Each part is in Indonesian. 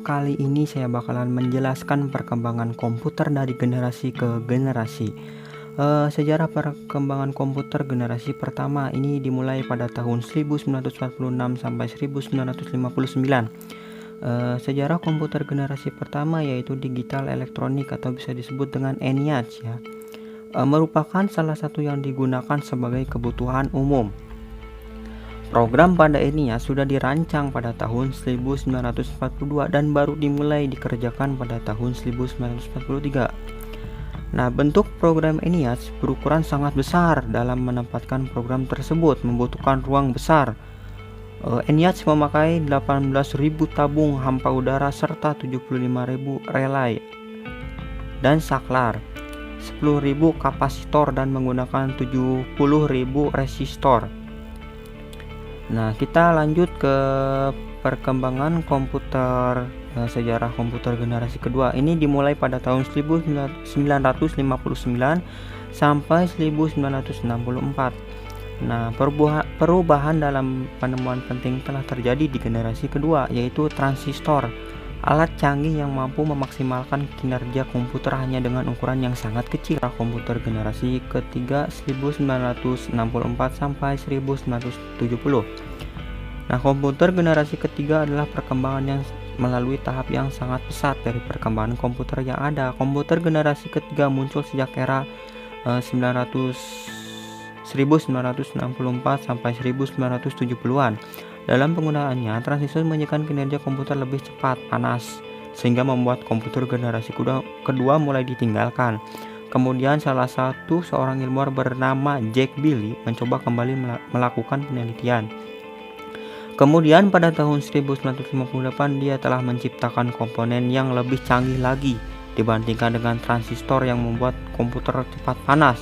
kali ini saya bakalan menjelaskan perkembangan komputer dari generasi ke generasi. Sejarah perkembangan komputer generasi pertama ini dimulai pada tahun 1946 sampai 1959. Sejarah komputer generasi pertama yaitu digital elektronik atau bisa disebut dengan ENIAC ya. Merupakan salah satu yang digunakan sebagai kebutuhan umum. Program pada ENIAC sudah dirancang pada tahun 1942 dan baru dimulai dikerjakan pada tahun 1943. Nah, bentuk program ENIAC berukuran sangat besar. Dalam menempatkan program tersebut membutuhkan ruang besar. ENIAC memakai 18.000 tabung hampa udara serta 75.000 relay dan saklar, 10.000 kapasitor dan menggunakan 70.000 resistor. Nah, kita lanjut ke perkembangan komputer. Sejarah komputer generasi kedua ini dimulai pada tahun 1959 sampai 1964. Nah, perubahan dalam penemuan penting telah terjadi di generasi kedua, yaitu transistor, alat canggih yang mampu memaksimalkan kinerja komputer hanya dengan ukuran yang sangat kecil. Komputer generasi ketiga 1964 sampai 1970. Nah, komputer generasi ketiga adalah perkembangan yang melalui tahap yang sangat pesat dari perkembangan komputer yang ada. Komputer generasi ketiga muncul sejak era 1964 sampai 1970-an. Dalam penggunaannya, transistor menjadikan kinerja komputer lebih cepat, panas, sehingga membuat komputer generasi kedua mulai ditinggalkan. Kemudian seorang ilmuwan bernama Jack Billy mencoba kembali melakukan penelitian. Kemudian pada tahun 1958 dia telah menciptakan komponen yang lebih canggih lagi dibandingkan dengan transistor yang membuat komputer cepat panas.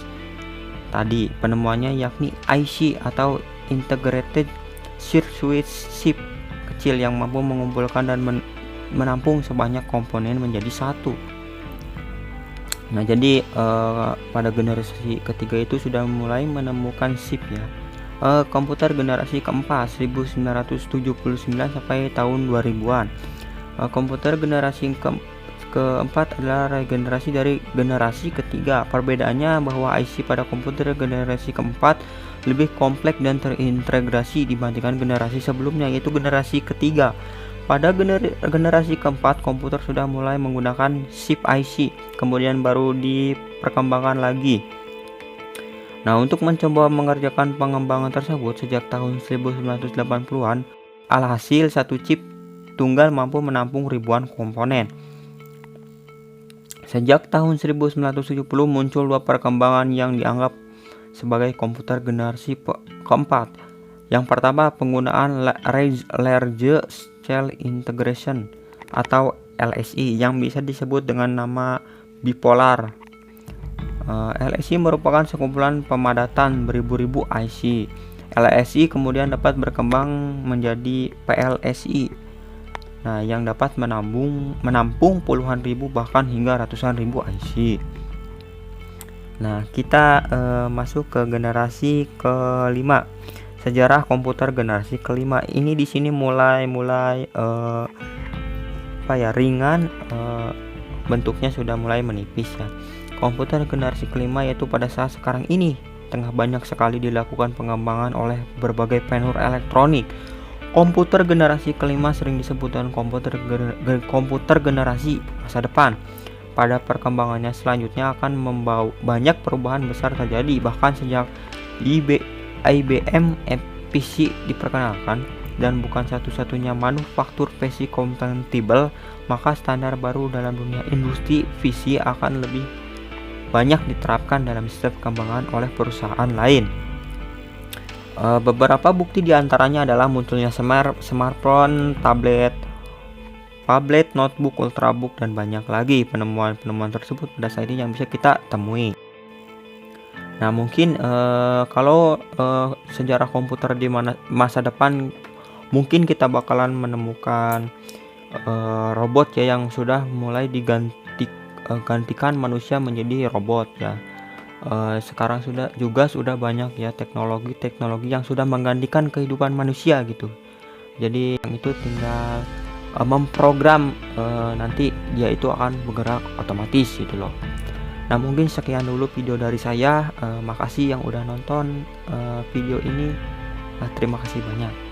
Tadi penemuannya yakni IC atau Integrated Circuit Chip kecil yang mampu mengumpulkan dan menampung sebanyak komponen menjadi satu. Nah, jadi pada generasi ketiga itu sudah mulai menemukan chip ya. Komputer generasi keempat 1979 sampai tahun 2000-an. Komputer generasi keempat adalah regenerasi dari generasi ketiga. Perbedaannya bahwa IC pada komputer generasi keempat lebih kompleks dan terintegrasi dibandingkan generasi sebelumnya, yaitu generasi ketiga. Pada generasi keempat, komputer sudah mulai menggunakan chip IC, kemudian baru diperkembangkan lagi. Nah, untuk mencoba mengerjakan pengembangan tersebut sejak tahun 1980-an, alhasil satu chip tunggal mampu menampung ribuan komponen. Sejak tahun 1970 muncul dua perkembangan yang dianggap sebagai komputer generasi keempat. Yang pertama, penggunaan Large Scale Integration atau LSI yang bisa disebut dengan nama bipolar. LSI merupakan sekumpulan pemadatan beribu-ribu IC. LSI kemudian dapat berkembang menjadi PLSI. Nah, yang dapat menampung puluhan ribu bahkan hingga ratusan ribu IC. Nah, kita masuk ke generasi kelima. Sejarah komputer generasi kelima ini di sini mulai ringan, bentuknya sudah mulai menipis ya. Komputer generasi kelima yaitu pada saat sekarang ini tengah banyak sekali dilakukan pengembangan oleh berbagai vendor elektronik. Komputer generasi kelima sering disebut dengan komputer generasi masa depan. Pada perkembangannya selanjutnya akan membawa banyak perubahan besar terjadi, bahkan sejak IBM PC diperkenalkan dan bukan satu-satunya manufaktur PC kompatibel, maka standar baru dalam dunia industri PC akan lebih banyak diterapkan dalam sistem perkembangan oleh perusahaan lain. Beberapa bukti diantaranya adalah munculnya smartphone, tablet, notebook, ultrabook, dan banyak lagi penemuan tersebut pada saat ini yang bisa kita temui. Nah, mungkin kalau sejarah komputer di masa depan mungkin kita bakalan menemukan robot ya yang sudah mulai gantikan manusia menjadi robot ya. Sekarang sudah banyak ya teknologi yang sudah menggantikan kehidupan manusia gitu. Jadi yang itu tinggal memprogram nanti dia itu akan bergerak otomatis gitu loh. Nah, mungkin sekian dulu video dari saya. Makasih yang udah nonton video ini. Terima kasih banyak.